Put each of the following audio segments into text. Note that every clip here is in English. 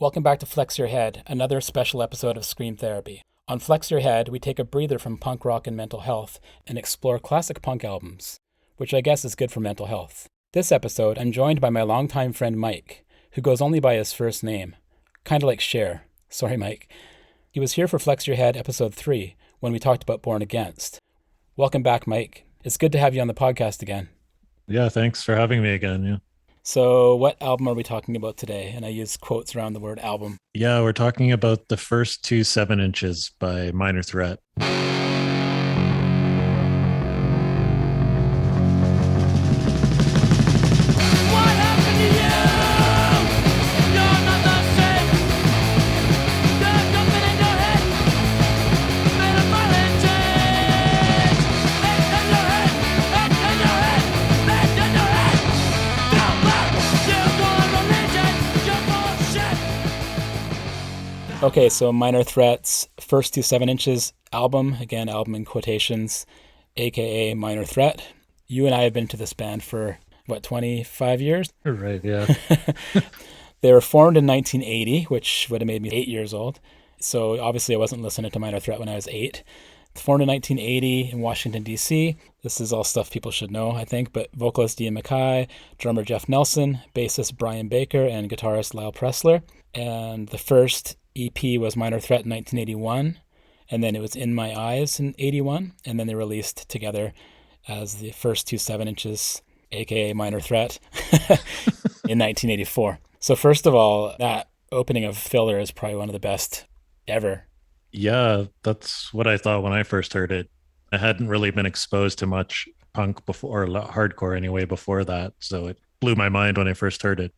Welcome back to Flex Your Head, another special episode of Scream Therapy. On Flex Your Head, we take a breather from punk rock and mental health and explore classic punk albums, which I guess is good for mental health. This episode, I'm joined by my longtime friend Mike, who goes only by his first name. Kinda like Cher. Sorry, Mike. He was here for Flex Your Head episode 3, when we talked about Born Against. Welcome back, Mike. It's good to have you on the podcast again. Yeah, thanks for having me again. Yeah. So, what album are we talking about today? And I use quotes around the word album. Yeah, we're talking about the first two 7 inches by Minor Threat. Okay, so Minor Threat's first two 7 inches album, again, album in quotations, aka Minor Threat. You and I have been to this band for, 25 years? Right, yeah. They were formed in 1980, which would have made me 8 years old. So obviously I wasn't listening to Minor Threat when I was 8. Formed in 1980 in Washington, D.C. This is all stuff people should know, I think, but vocalist Ian MacKaye, drummer Jeff Nelson, bassist Brian Baker, and guitarist Lyle Pressler. And the first EP was Minor Threat in 1981, and then it was In My Eyes in 81, and then they released together as the first two 7 inches, aka Minor Threat, in 1984. So first of all, that opening of Filler is probably one of the best ever. Yeah, that's what I thought when I first heard it. I hadn't really been exposed to much punk before, or hardcore anyway, before that. So it blew my mind when I first heard it.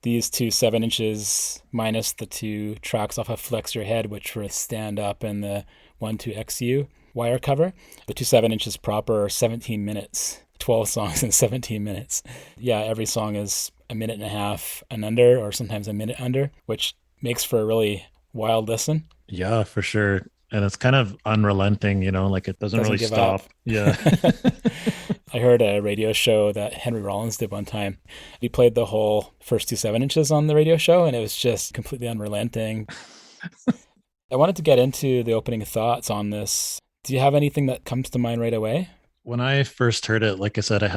These two 7 inches minus the two tracks off of Flex Your Head, which were Stand Up and the 12XU wire cover. The two 7 inches proper are 17 minutes, 12 songs in 17 minutes. Yeah, every song is a minute and a half and under, or sometimes a minute under, which makes for a really wild listen. Yeah, for sure. And it's kind of unrelenting, like it doesn't Doesn't really give stop. up. Yeah. I heard a radio show that Henry Rollins did one time. He played the whole first two 7 inches on the radio show, and it was just completely unrelenting. I wanted to get into the opening thoughts on this. Do you have anything that comes to mind right away? When I first heard it, like I said,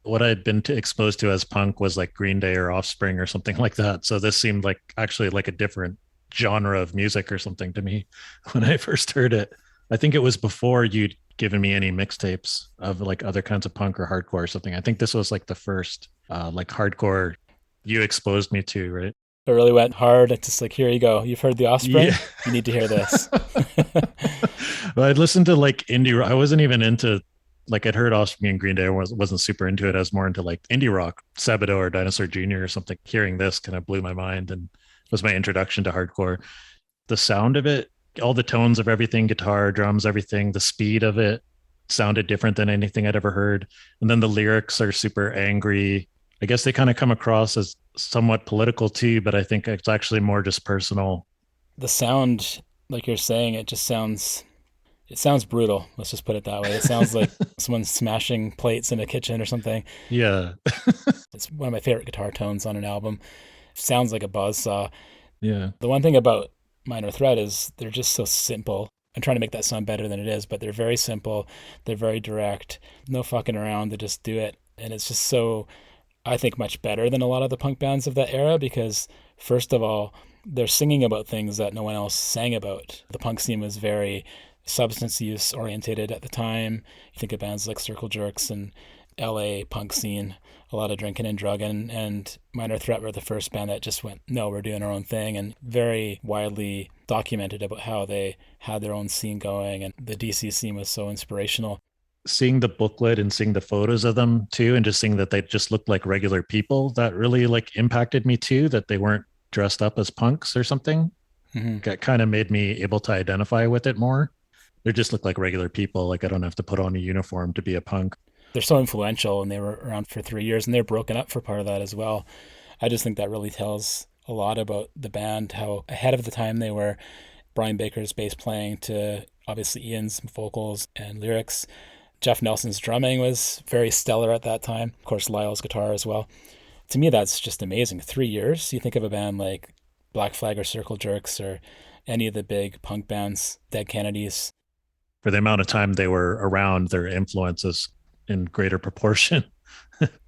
what I'd been exposed to as punk was like Green Day or Offspring or something like that. So this seemed like actually like a different genre of music or something to me when I first heard it. I think it was before you'd given me any mixtapes of like other kinds of punk or hardcore or something. I think this was like the first like hardcore you exposed me to, right? It really went hard. It's just like, here you go. You've heard The Offspring? Yeah. You need to hear this. Well, I'd listened to like indie rock. I wasn't even into like I'd heard Offspring and Green Day. Wasn't super into it. I was more into like indie rock, Sabado or Dinosaur Jr. or something. Hearing this kind of blew my mind and was my introduction to hardcore. The sound of it, all the tones of everything, guitar, drums, everything, the speed of it sounded different than anything I'd ever heard. And then the lyrics are super angry. I guess they kind of come across as somewhat political too, but I think it's actually more just personal. The sound, like you're saying, it sounds brutal. Let's just put it that way. It sounds like someone smashing plates in a kitchen or something. Yeah. It's one of my favorite guitar tones on an album. Sounds like a buzzsaw. Yeah. The one thing about Minor Threat is they're just so simple. I'm trying to make that sound better than it is, but they're very simple. They're very direct. No fucking around. They just do it. And it's just so, I think, much better than a lot of the punk bands of that era because, first of all, they're singing about things that no one else sang about. The punk scene was very substance use orientated at the time. You think of bands like Circle Jerks and LA punk scene, a lot of drinking and drugging, and Minor Threat were the first band that just went, no, we're doing our own thing, and very widely documented about how they had their own scene going, and the DC scene was so inspirational. Seeing the booklet and seeing the photos of them too, and just seeing that they just looked like regular people, that really like impacted me too, that they weren't dressed up as punks or something. Mm-hmm. That kind of made me able to identify with it more. They just look like regular people. Like I don't have to put on a uniform to be a punk. They're so influential, and they were around for 3 years, and they're broken up for part of that as well. I just think that really tells a lot about the band, how ahead of the time they were. Brian Baker's bass playing to obviously Ian's vocals and lyrics. Jeff Nelson's drumming was very stellar at that time. Of course, Lyle's guitar as well. To me, that's just amazing. 3 years. You think of a band like Black Flag or Circle Jerks or any of the big punk bands, Dead Kennedys. For the amount of time they were around, their influences in greater proportion.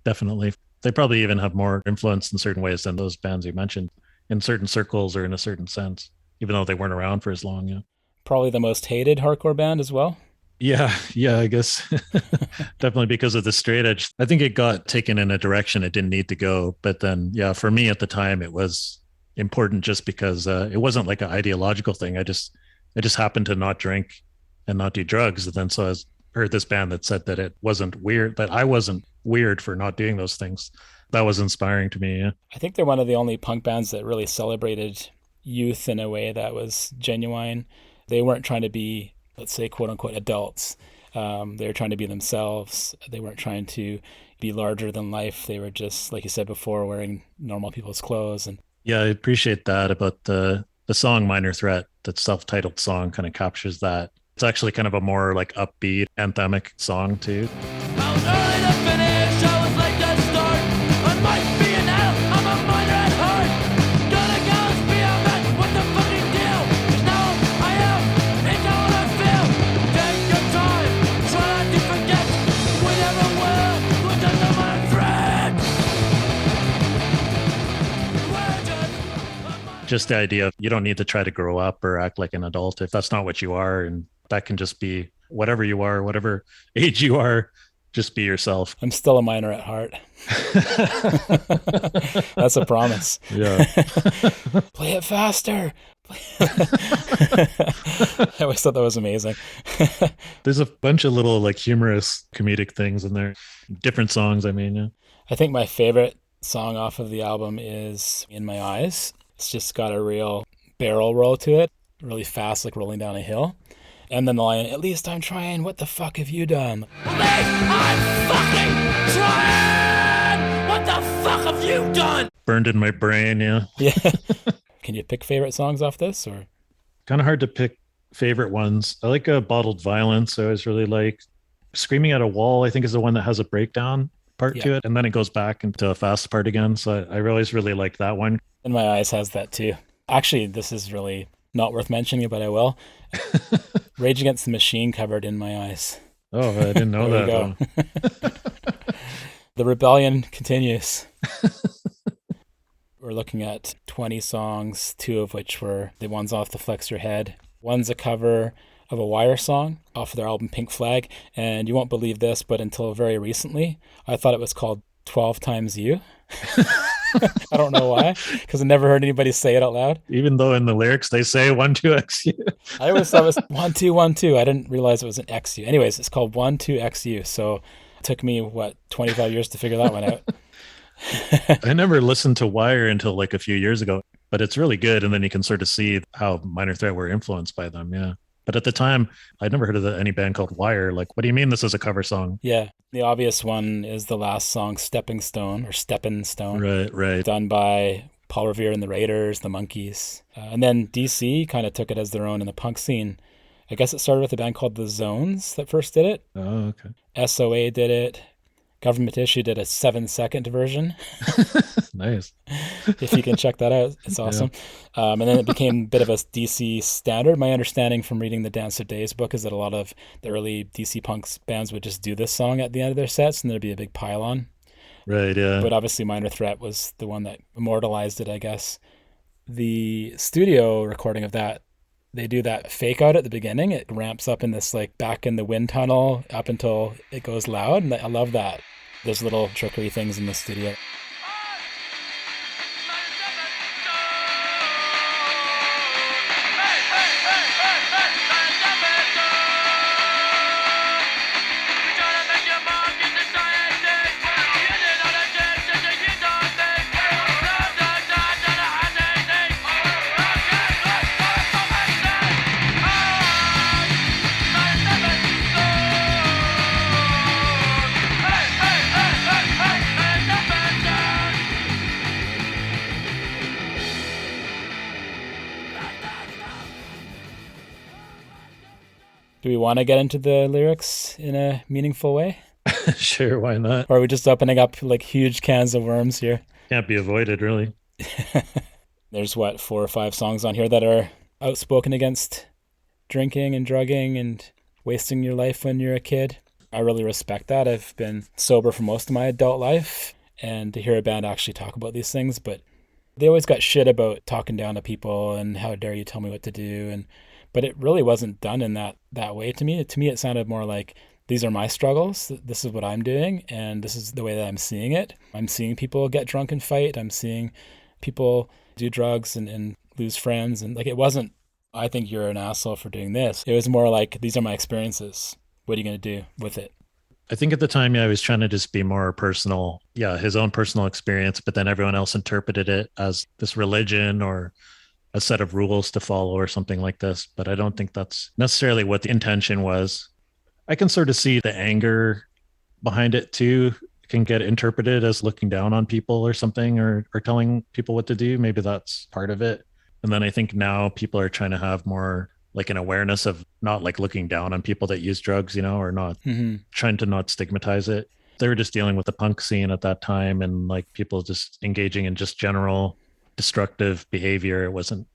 Definitely. They probably even have more influence in certain ways than those bands you mentioned in certain circles or in a certain sense, even though they weren't around for as long. Yeah. Probably the most hated hardcore band as well. Yeah, I guess definitely because of the straight edge. I think it got taken in a direction it didn't need to go. But then, yeah, for me at the time, it was important just because it wasn't like an ideological thing. I just happened to not drink and not do drugs. And then so I heard this band that said that it wasn't weird, that I wasn't weird for not doing those things. That was inspiring to me. Yeah. I think they're one of the only punk bands that really celebrated youth in a way that was genuine. They weren't trying to be, let's say, quote unquote, adults. They were trying to be themselves. They weren't trying to be larger than life. They were just, like you said before, wearing normal people's clothes. And Yeah, I appreciate that about the song Minor Threat. That self-titled song kind of captures that. It's actually kind of a more like upbeat anthemic song too. I was early to finish, I was late to start. I might be an adult, I'm a minor at heart. Gonna go and be a man, what the fucking deal? 'Cause now I am, it's how I feel. Take your time, try not to forget. We never will, we're just a minor threat. We're Just the idea of you don't need to try to grow up or act like an adult if that's not what you are. And that can just be whatever you are, whatever age you are, just be yourself. I'm still a minor at heart. That's a promise. Yeah. Play it faster. I always thought that was amazing. There's a bunch of little like humorous comedic things in there. Different songs, I mean, yeah. I think my favorite song off of the album is In My Eyes. It's just got a real barrel roll to it, really fast, like rolling down a hill. And then the line, at least I'm trying, what the fuck have you done? at least I'm fucking trying! What the fuck have you done? Burned in my brain, yeah. Yeah. Can you pick favorite songs off this? Or Kind of hard to pick favorite ones. I like Bottled Violence. I always really like Screaming at a Wall, I think is the one that has a breakdown part to Yeah. it. And then it goes back into a fast part again. So I always really like that one. In My Eyes has that too. Actually, this is really not worth mentioning, but I will. Rage Against the Machine covered In My Eyes. Oh, I didn't know There that. you go. The rebellion continues. We're looking at 20 songs, 2 of which were the ones off the Flex Your Head. One's a cover of a Wire song off of their album Pink Flag. And you won't believe this, but until very recently, I thought it was called 12 Times You. I don't know why, because I never heard anybody say it out loud. Even though in the lyrics they say 1-2-XU. I always thought it was 1 2 1 2. I didn't realize it was an XU. Anyways, it's called 1 2 XU. So it took me 25 years to figure that one out. I never listened to Wire until like a few years ago, but it's really good. And then you can sort of see how Minor Threat were influenced by them. Yeah. But at the time, I'd never heard of any band called Wire. Like, what do you mean this is a cover song? Yeah, the obvious one is the last song, Stepping Stone or Steppin' Stone, Right. done by Paul Revere and the Raiders, the Monkees. And then DC kind of took it as their own in the punk scene. I guess it started with a band called The Zones that first did it. Oh, okay. SOA did it. Government Issue did a 7-second version. Nice. If you can check that out, it's awesome. And then it became a bit of a DC standard. My understanding from reading the Dance of Days book is that a lot of the early DC punks bands would just do this song at the end of their sets, and there'd be a big pile-on. Right, yeah. But obviously Minor Threat was the one that immortalized it, I guess. The studio recording of that, they do that fake out at the beginning. It ramps up in this like back in the wind tunnel up until it goes loud, and I love that. There's little trickery things in the studio. Do we want to get into the lyrics in a meaningful way? Sure, why not? Or are we just opening up like huge cans of worms here? Can't be avoided, really. There's 4 or 5 songs on here that are outspoken against drinking and drugging and wasting your life when you're a kid. I really respect that. I've been sober for most of my adult life, and to hear a band actually talk about these things, but they always got shit about talking down to people and how dare you tell me what to do, but it really wasn't done in that way to me. To me, it sounded more like, these are my struggles. This is what I'm doing, and this is the way that I'm seeing it. I'm seeing people get drunk and fight. I'm seeing people do drugs and lose friends. And like, it wasn't, I think you're an asshole for doing this. It was more like, these are my experiences. What are you going to do with it? I think at the time, yeah, he was trying to just be more personal. Yeah, his own personal experience, but then everyone else interpreted it as this religion or a set of rules to follow or something like this. But I don't think that's necessarily what the intention was. I can sort of see the anger behind it too. It can get interpreted as looking down on people or something, or telling people what to do. Maybe that's part of it. And then I think now people are trying to have more like an awareness of not like looking down on people that use drugs, or not trying to not stigmatize it. They were just dealing with the punk scene at that time, and like people just engaging in just general destructive behavior. It wasn't,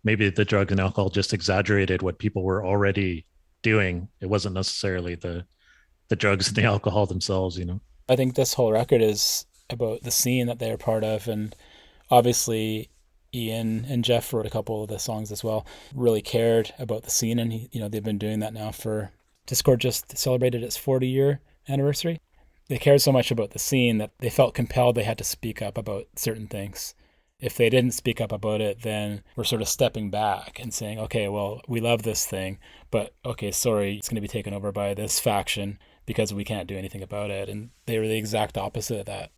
maybe the drugs and alcohol just exaggerated what people were already doing. It wasn't necessarily the drugs and the alcohol themselves. I think this whole record is about the scene that they're part of, and obviously Ian and Jeff wrote a couple of the songs as well, really cared about the scene, and they've been doing that now for, Dischord just celebrated its 40-year anniversary. They cared so much about the scene that they felt compelled they had to speak up about certain things. If they didn't speak up about it, then we're sort of stepping back and saying, okay, well, we love this thing, but okay, sorry, it's going to be taken over by this faction because we can't do anything about it. And they were the exact opposite of that.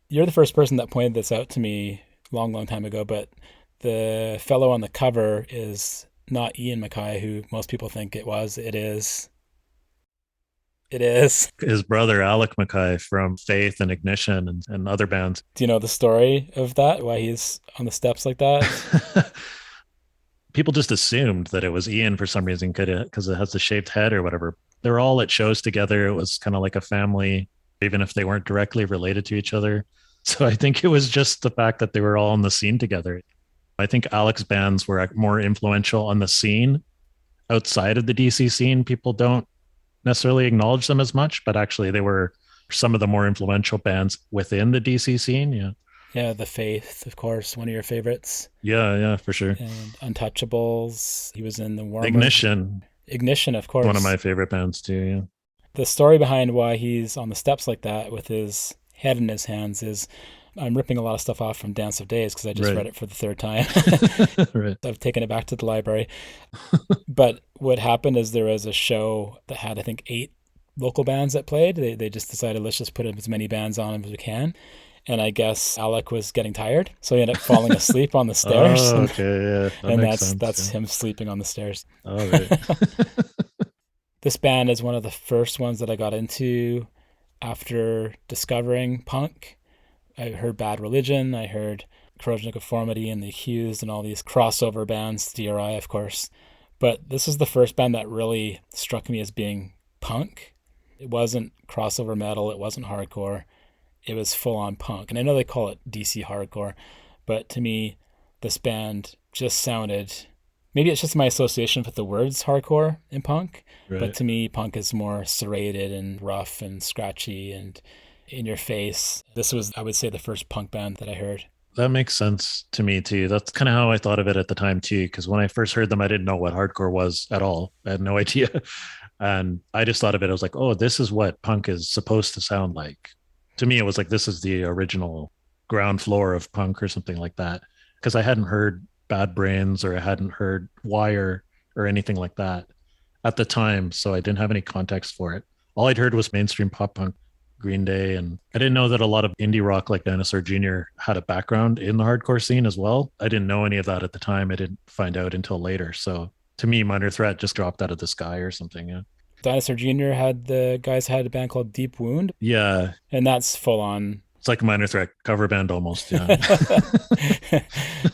You're the first person that pointed this out to me long time ago, but the fellow on the cover is not Ian MacKaye, who most people think it was. It is his brother Alec MacKaye from Faith and Ignition and other bands. Do you know the story of that, why he's on the steps like that? People just assumed that it was Ian for some reason, because it has the shaved head or whatever. They were all at shows together. It was kind of like a family, even if they weren't directly related to each other. So I think it was just the fact that they were all on the scene together. I think Alec's bands were more influential on the scene outside of the DC scene. People don't necessarily acknowledge them as much, but actually they were some of the more influential bands within the DC scene. Yeah, The Faith, of course, one of your favorites. Yeah, for sure. And Untouchables. He was in the Warmer. Ignition, of course. One of my favorite bands too, yeah. The story behind why he's on the steps like that with his head in his hands is, I'm ripping a lot of stuff off from Dance of Days because I just read it for the 3rd time. Right. I've taken it back to the library. But what happened is there was a show that had, I think, 8 local bands that played. They just decided, let's just put as many bands on as we can. And I guess Alec was getting tired, so he ended up falling asleep on the stairs. Oh, okay, yeah. That's him sleeping on the stairs. Oh, right. This band is one of the first ones that I got into after discovering punk. I heard Bad Religion, I heard Corrosion of Conformity and The Accused and all these crossover bands, DRI, of course. But this is the first band that really struck me as being punk. It wasn't crossover metal, it wasn't hardcore. It was full-on punk. And I know they call it DC hardcore, but to me, this band just sounded... Maybe it's just my association with the words hardcore and punk, but to me, punk is more serrated and rough and scratchy and in your face. This was, I would say, the first punk band that I heard. That makes sense to me too. That's kind of how I thought of it at the time too, because when I first heard them, I didn't know what hardcore was at all. I had no idea. And I just thought of it, I was like, oh, this is what punk is supposed to sound like. To me, it was like, this is the original ground floor of punk or something like that. Because I hadn't heard Bad Brains or I hadn't heard Wire or anything like that at the time. So I didn't have any context for it. All I'd heard was mainstream pop punk, Green Day. And I didn't know that a lot of indie rock like Dinosaur Jr. had a background in the hardcore scene as well. I didn't know any of that at the time. I didn't find out until later. So to me, Minor Threat just dropped out of the sky or something. Yeah. Dinosaur Jr. had a band called Deep Wound. Yeah. And that's full on. It's like a Minor Threat cover band almost. Yeah.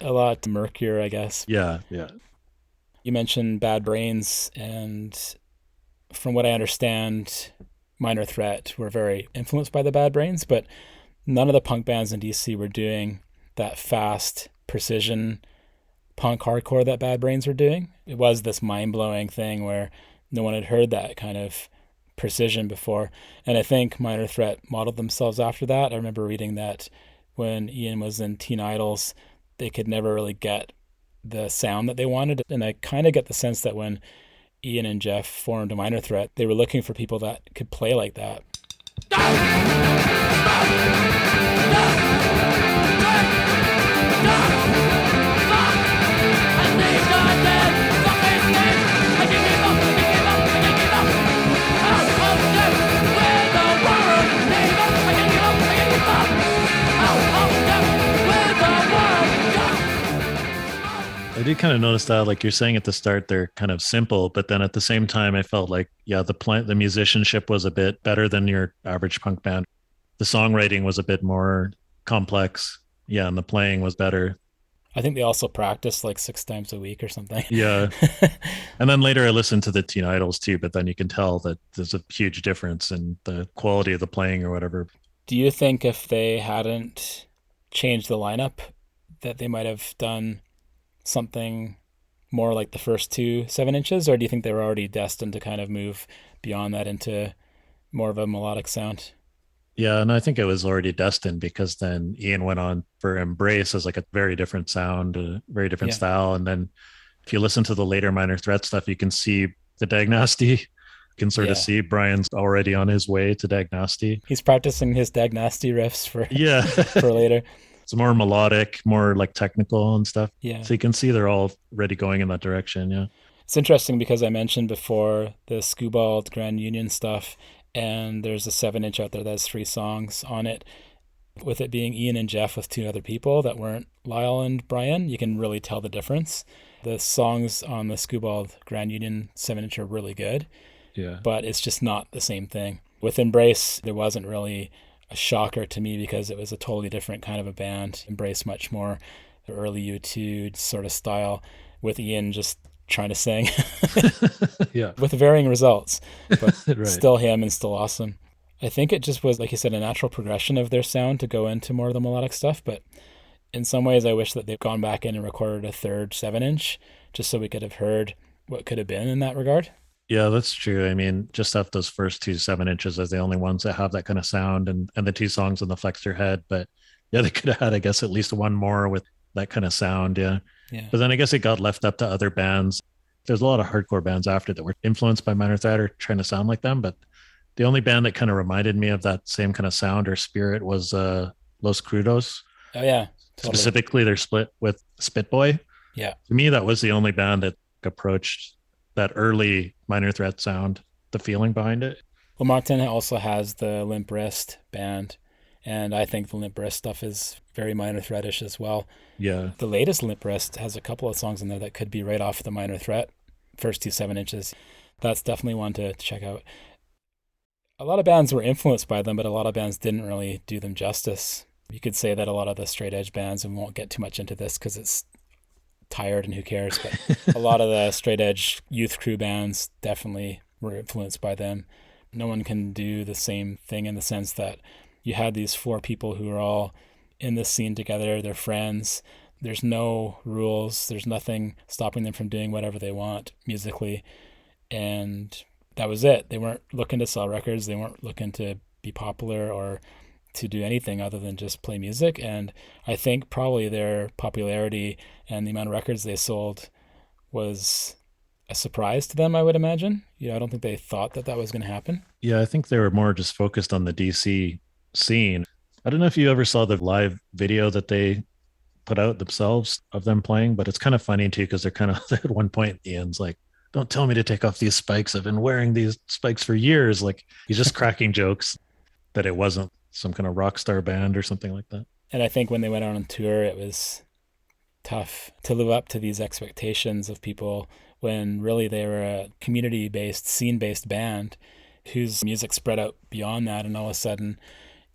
A lot murkier, I guess. Yeah. You mentioned Bad Brains, and from what I understand, Minor Threat were very influenced by the Bad Brains, but none of the punk bands in DC were doing that fast precision punk hardcore that Bad Brains were doing. It was this mind-blowing thing where no one had heard that kind of precision before. And I think Minor Threat modeled themselves after that. I remember reading that when Ian was in Teen Idols, they could never really get the sound that they wanted. And I kind of get the sense that when Ian and Jeff formed a Minor Threat, they were looking for people that could play like that. I did kind of notice that, like you're saying at the start, they're kind of simple, but then at the same time, I felt like, yeah, the musicianship was a bit better than your average punk band. The songwriting was a bit more complex. Yeah, and the playing was better. I think they also practiced like 6 times a week or something. Yeah. And then later I listened to the Teen Idols too, but then you can tell that there's a huge difference in the quality of the playing or whatever. Do you think if they hadn't changed the lineup that they might have done something more like the first 2 7-inches, or do you think they were already destined to kind of move beyond that into more of a melodic sound? Yeah, and I think it was already destined because then Ian went on for Embrace as like a very different sound, a very different style. And then if you listen to the later Minor Threat stuff, you can see the Dag Nasty. You can sort of see Brian's already on his way to Dag Nasty. He's practicing his Dag Nasty riffs for for later. It's more melodic, more like technical and stuff. Yeah. So you can see they're all already going in that direction. Yeah. It's interesting because I mentioned before the Skewbald Grand Union stuff, and there's a 7-inch out there that has 3 songs on it. With it being Ian and Jeff with 2 other people that weren't Lyle and Brian, you can really tell the difference. The songs on the Skewbald Grand Union 7-inch are really good, but it's just not the same thing. With Embrace, there wasn't really a shocker to me because it was a totally different kind of a band. Embrace much more early U2 sort of style, with Ian just trying to sing with varying results, but still him and still awesome. I think it just was, like you said, a natural progression of their sound to go into more of the melodic stuff, but in some ways I wish that they've gone back in and recorded a 3rd 7-inch just so we could have heard what could have been in that regard. Yeah, that's true. I mean, just have those first 2 7-inches as the only ones that have that kind of sound, and the 2 songs on the Flex Your Head. But yeah, they could have had, I guess, at least one more with that kind of sound. Yeah. But then I guess it got left up to other bands. There's a lot of hardcore bands after that were influenced by Minor Threat or trying to sound like them. But the only band that kind of reminded me of that same kind of sound or spirit was Los Crudos. Oh, yeah. Totally. Specifically, their split with Spitboy. Yeah. To me, that was the only band that approached that early Minor Threat sound, the feeling behind it. Well, Martin also has the Limp Wrist band, and I think the Limp Wrist stuff is very Minor Threat-ish as well. Yeah. The latest Limp Wrist has a couple of songs in there that could be right off the Minor Threat, first 2 7-inches. That's definitely one to check out. A lot of bands were influenced by them, but a lot of bands didn't really do them justice. You could say that a lot of the straight edge bands, and we won't get too much into this because it's tired and who cares, but a lot of the straight edge youth crew bands definitely were influenced by them. No one can do the same thing in the sense that you had these 4 people who are all in this scene together, they're friends, there's no rules, there's nothing stopping them from doing whatever they want musically, and that was it. They weren't looking to sell records, they weren't looking to be popular or to do anything other than just play music. And I think probably their popularity and the amount of records they sold was a surprise to them, I would imagine. I don't think they thought that was going to happen. Yeah, I think they were more just focused on the DC scene. I don't know if you ever saw the live video that they put out themselves of them playing, but it's kind of funny too, because they're kind of at one point, Ian's like, "Don't tell me to take off these spikes. I've been wearing these spikes for years." Like, he's just cracking jokes that it wasn't some kind of rock star band or something like that. And I think when they went out on tour, it was tough to live up to these expectations of people when really they were a community-based, scene-based band whose music spread out beyond that. And all of a sudden,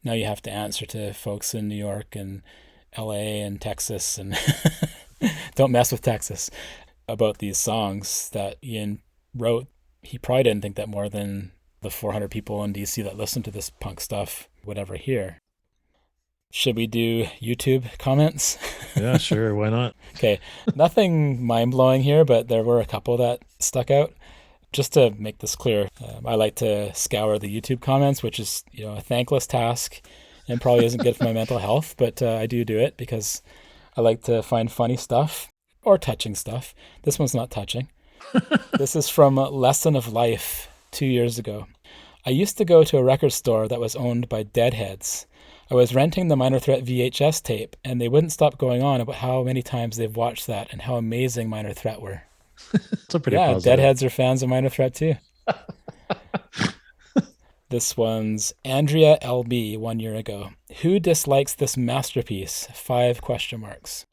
now you have to answer to folks in New York and LA and Texas, and don't mess with Texas, about these songs that Ian wrote. He probably didn't think that more than the 400 people in DC that listened to this punk stuff would ever hear. Should we do YouTube comments? Yeah, sure. Why not? Okay, nothing mind-blowing here, but there were a couple that stuck out. Just to make this clear, I like to scour the YouTube comments, which is, a thankless task and probably isn't good for my mental health, but I do it because I like to find funny stuff or touching stuff. This one's not touching. This is from Lesson of Life 2 years ago. I used to go to a record store that was owned by Deadheads. I was renting the Minor Threat VHS tape, and they wouldn't stop going on about how many times they've watched that and how amazing Minor Threat were. It's a pretty Yeah, positive. Deadheads are fans of Minor Threat too. This one's Andrea LB 1 year ago. Who dislikes this masterpiece? 5 question marks.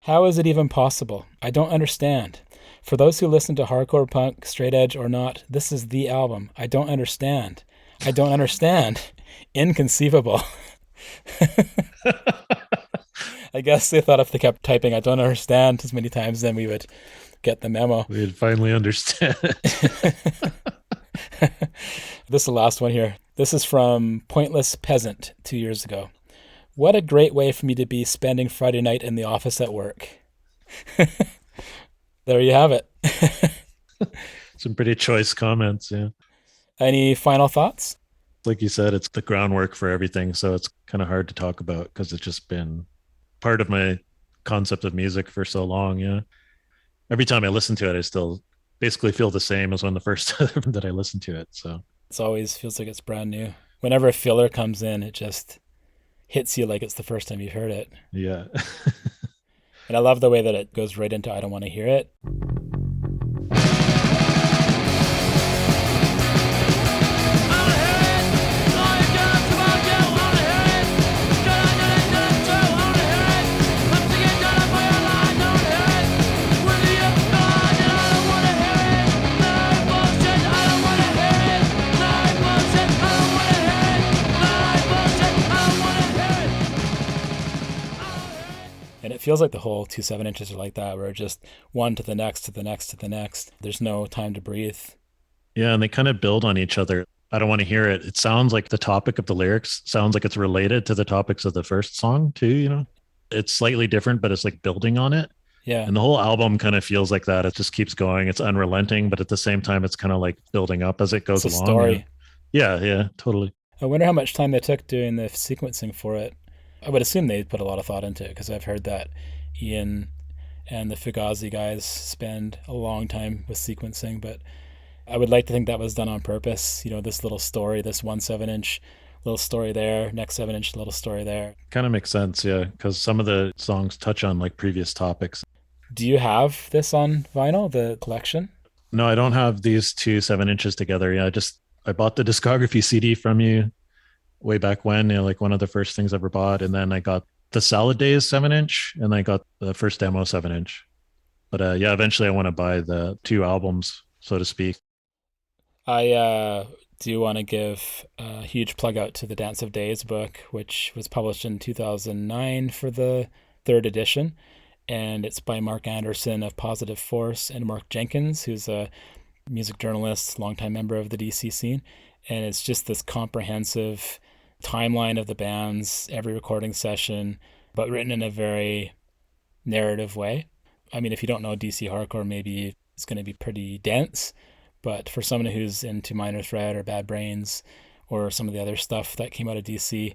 How is it even possible? I don't understand. For those who listen to hardcore punk, straight edge or not, this is the album. I don't understand. I don't understand. Inconceivable. I guess they thought if they kept typing I don't understand as many times, then we would get the memo. We'd finally understand. This is the last one here. This is from Pointless Peasant 2 years ago. What a great way for me to be spending Friday night in the office at work. There you have it. Some pretty choice comments, yeah. Any final thoughts? Like you said, it's the groundwork for everything, so it's kind of hard to talk about because it's just been part of my concept of music for so long, yeah. Every time I listen to it, I still basically feel the same as when the first time that I listened to it, so. It always feels like it's brand new. Whenever a filler comes in, it just hits you like it's the first time you've heard it. Yeah. And I love the way that it goes right into I don't want to hear it. And it feels like the whole 2 7-inches are like that, where just one to the next, to the next, to the next. There's no time to breathe. Yeah, and they kind of build on each other. I don't want to hear it. It sounds like the topic of the lyrics sounds like it's related to the topics of the first song too, It's slightly different, but it's like building on it. Yeah. And the whole album kind of feels like that. It just keeps going. It's unrelenting, but at the same time, it's kind of like building up as it goes It's a along. story. Yeah, totally. I wonder how much time they took doing the sequencing for it. I would assume they put a lot of thought into it because I've heard that Ian and the Fugazi guys spend a long time with sequencing, but I would like to think that was done on purpose. This little story, this 1 7-inch little story there, next 7-inch little story there. Kind of makes sense, yeah, because some of the songs touch on like previous topics. Do you have this on vinyl, the collection? No, I don't have these 2 7-inches together. Yeah, I bought the discography CD from you way back when, like one of the first things I ever bought. And then I got the Salad Days 7-inch and I got the first demo 7-inch. But yeah, eventually I want to buy the 2 albums, so to speak. I do want to give a huge plug out to the Dance of Days book, which was published in 2009 for the 3rd edition. And it's by Mark Anderson of Positive Force and Mark Jenkins, who's a music journalist, longtime member of the DC scene. And it's just this comprehensive timeline of the bands, every recording session, but written in a very narrative way. I mean, if you don't know DC hardcore, maybe it's going to be pretty dense, but for someone who's into Minor Threat or Bad Brains or some of the other stuff that came out of DC,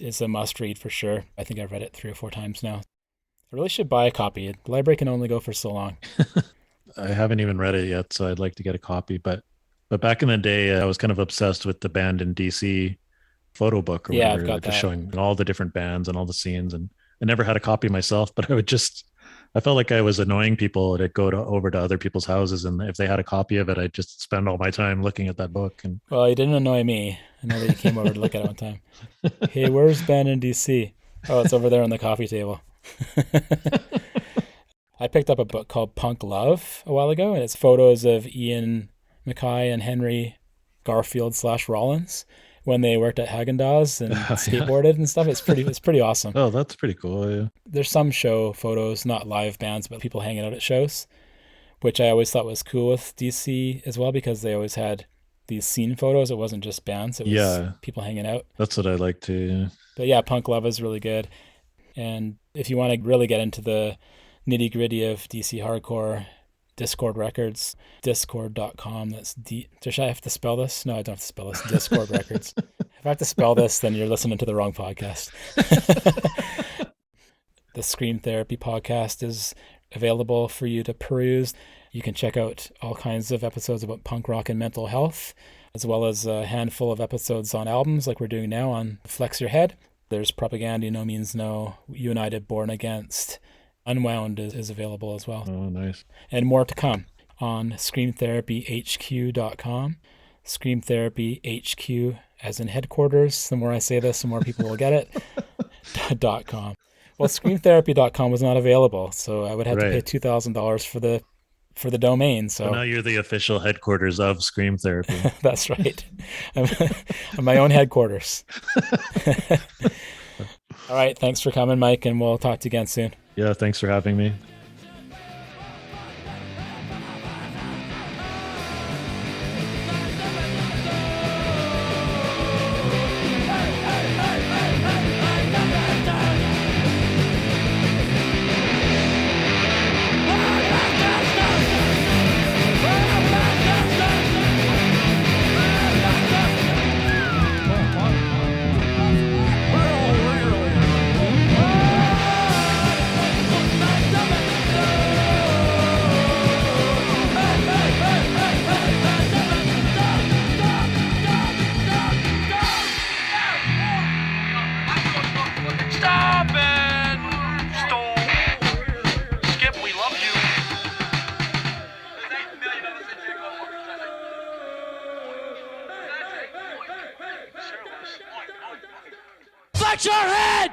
it's a must read for sure. I think I've read it 3 or 4 times now. I really should buy a copy. The library can only go for so long. I haven't even read it yet, so I'd like to get a copy. But back in the day, I was kind of obsessed with the Band in DC photo book or Yeah, whatever, I've got just that. showing all the different bands and all the scenes. And I never had a copy myself, but I felt like I was annoying people to go over to other people's houses. And if they had a copy of it, I'd just spend all my time looking at that book. And Well, you didn't annoy me. I know that you came over to look at it one time. Hey, where's Ben in DC? Oh, it's over there on the coffee table. I picked up a book called Punk Love a while ago, and it's photos of Ian MacKaye and Henry Garfield / Rollins when they worked at Haagen-Dazs and skateboarded and stuff. It's pretty awesome. Oh, that's pretty cool. Yeah. There's some show photos, not live bands, but people hanging out at shows, which I always thought was cool with DC as well, because they always had these scene photos. It wasn't just bands. It was people hanging out. That's what I like to. But yeah, Punk Love is really good. And if you want to really get into the nitty gritty of DC hardcore, Dischord Records, Dischord.com. That's Should I have to spell this? No, I don't have to spell this. Dischord Records. If I have to spell this, then you're listening to the wrong podcast. The Scream Therapy podcast is available for you to peruse. You can check out all kinds of episodes about punk rock and mental health, as well as a handful of episodes on albums like we're doing now on Flex Your Head. There's Propaganda, No Means No, You and I Did Born Against. Unwound is available as well. Oh, nice. And more to come on screamtherapyhq.com. Screamtherapyhq as in headquarters. The more I say this, the more people will get it. .com. Well, screamtherapy.com was not available, so I would have to pay $2,000 for the domain. So now you're the official headquarters of Scream Therapy. That's right. I'm my own headquarters. All right. Thanks for coming, Mike, and we'll talk to you again soon. Yeah, thanks for having me. Flex your head!